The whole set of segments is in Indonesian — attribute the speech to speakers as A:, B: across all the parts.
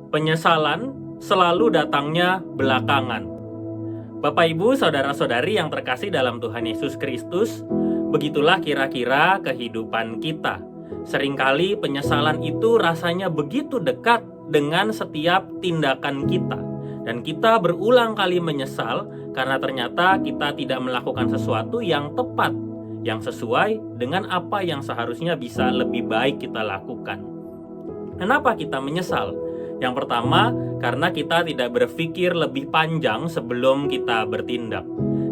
A: Penyesalan selalu datangnya belakangan. Bapak, Ibu, saudara-saudari yang terkasih dalam Tuhan Yesus Kristus, begitulah kira-kira kehidupan kita. Seringkali penyesalan itu rasanya begitu dekat dengan setiap tindakan kita, dan kita berulang kali menyesal karena ternyata kita tidak melakukan sesuatu yang tepat, yang sesuai dengan apa yang seharusnya bisa lebih baik kita lakukan. Kenapa kita menyesal? Yang pertama, karena kita tidak berpikir lebih panjang sebelum kita bertindak.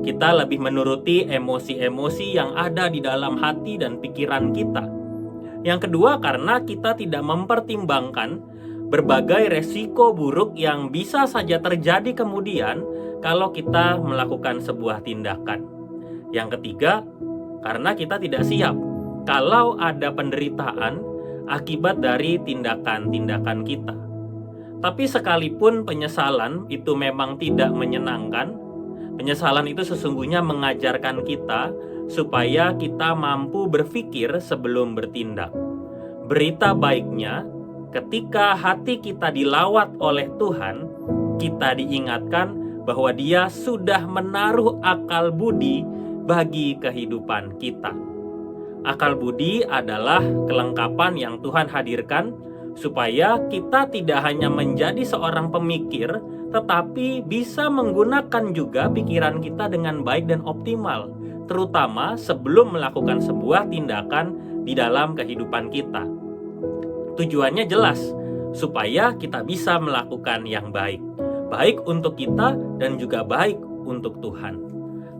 A: Kita lebih menuruti emosi-emosi yang ada di dalam hati dan pikiran kita. Yang kedua, karena kita tidak mempertimbangkan berbagai resiko buruk yang bisa saja terjadi kemudian kalau kita melakukan sebuah tindakan. Yang ketiga, karena kita tidak siap kalau ada penderitaan akibat dari tindakan-tindakan kita. Tapi sekalipun penyesalan itu memang tidak menyenangkan, penyesalan itu sesungguhnya mengajarkan kita supaya kita mampu berpikir sebelum bertindak. Berita baiknya, ketika hati kita dilawat oleh Tuhan, kita diingatkan bahwa Dia sudah menaruh akal budi bagi kehidupan kita. Akal budi adalah kelengkapan yang Tuhan hadirkan supaya kita tidak hanya menjadi seorang pemikir, tetapi bisa menggunakan juga pikiran kita dengan baik dan optimal, terutama sebelum melakukan sebuah tindakan di dalam kehidupan kita. Tujuannya jelas, supaya kita bisa melakukan yang baik, baik untuk kita dan juga baik untuk Tuhan.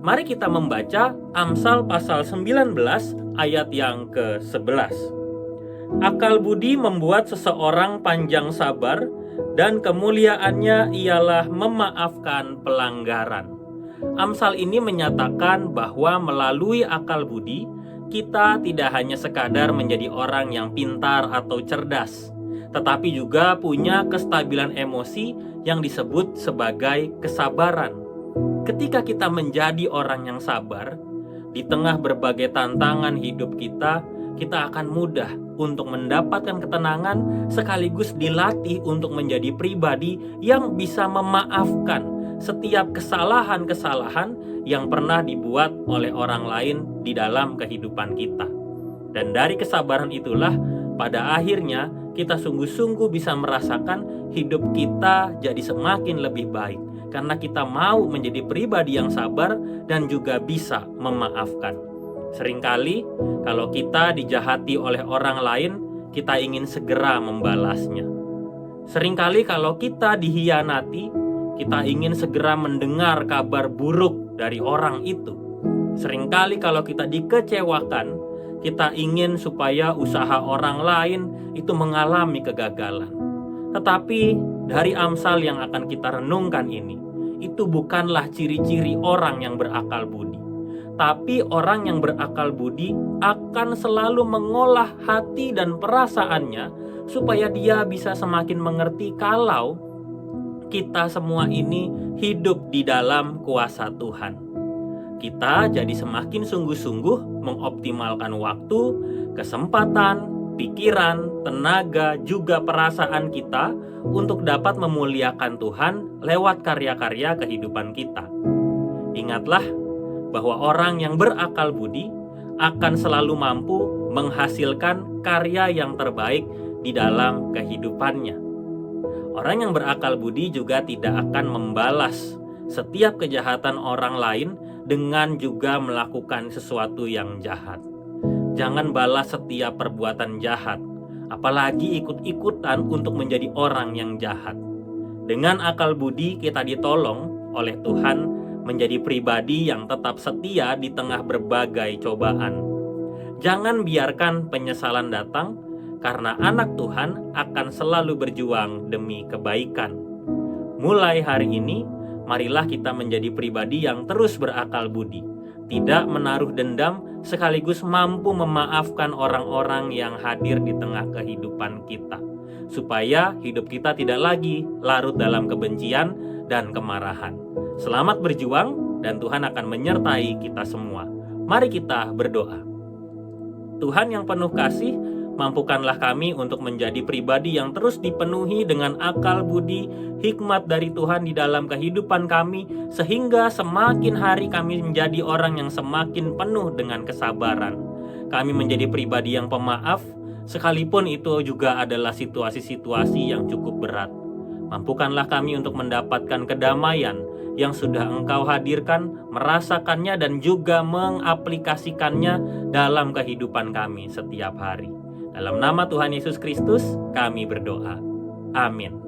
A: Mari kita membaca Amsal pasal 19 ayat yang ke-11. Akal budi membuat seseorang panjang sabar, dan kemuliaannya ialah memaafkan pelanggaran. Amsal ini menyatakan bahwa melalui akal budi, kita tidak hanya sekadar menjadi orang yang pintar atau cerdas, tetapi juga punya kestabilan emosi yang disebut sebagai kesabaran. Ketika kita menjadi orang yang sabar, di tengah berbagai tantangan hidup kita akan mudah untuk mendapatkan ketenangan, sekaligus dilatih untuk menjadi pribadi yang bisa memaafkan setiap kesalahan-kesalahan yang pernah dibuat oleh orang lain di dalam kehidupan kita. Dan dari kesabaran itulah pada akhirnya kita sungguh-sungguh bisa merasakan hidup kita jadi semakin lebih baik, karena kita mau menjadi pribadi yang sabar dan juga bisa memaafkan. Seringkali kalau kita dijahati oleh orang lain, kita ingin segera membalasnya. Seringkali kalau kita dihianati, kita ingin segera mendengar kabar buruk dari orang itu. Seringkali kalau kita dikecewakan, kita ingin supaya usaha orang lain itu mengalami kegagalan. Tetapi dari Amsal yang akan kita renungkan ini, itu bukanlah ciri-ciri orang yang berakal budi. Tapi orang yang berakal budi akan selalu mengolah hati dan perasaannya supaya dia bisa semakin mengerti kalau kita semua ini hidup di dalam kuasa Tuhan. Kita jadi semakin sungguh-sungguh mengoptimalkan waktu, kesempatan, pikiran, tenaga, juga perasaan kita untuk dapat memuliakan Tuhan lewat karya-karya kehidupan kita. Ingatlah bahwa orang yang berakal budi akan selalu mampu menghasilkan karya yang terbaik di dalam kehidupannya. Orang yang berakal budi juga tidak akan membalas setiap kejahatan orang lain dengan juga melakukan sesuatu yang jahat. Jangan balas setiap perbuatan jahat, apalagi ikut-ikutan untuk menjadi orang yang jahat. Dengan akal budi kita ditolong oleh Tuhan menjadi pribadi yang tetap setia di tengah berbagai cobaan. Jangan biarkan penyesalan datang, karena anak Tuhan akan selalu berjuang demi kebaikan. Mulai hari ini, marilah kita menjadi pribadi yang terus berakal budi, tidak menaruh dendam, sekaligus mampu memaafkan orang-orang yang hadir di tengah kehidupan kita, supaya hidup kita tidak lagi larut dalam kebencian dan kemarahan. Selamat berjuang, dan Tuhan akan menyertai kita semua. Mari kita berdoa. Tuhan yang penuh kasih, Mampukanlah kami untuk menjadi pribadi yang terus dipenuhi dengan akal budi, hikmat dari Tuhan di dalam kehidupan kami, sehingga semakin hari kami menjadi orang yang semakin penuh dengan kesabaran. Kami menjadi pribadi yang pemaaf, sekalipun itu juga adalah situasi-situasi yang cukup berat. Mampukanlah kami untuk mendapatkan kedamaian yang sudah Engkau hadirkan, merasakannya dan juga mengaplikasikannya dalam kehidupan kami setiap hari. Dalam nama Tuhan Yesus Kristus, kami berdoa. Amin.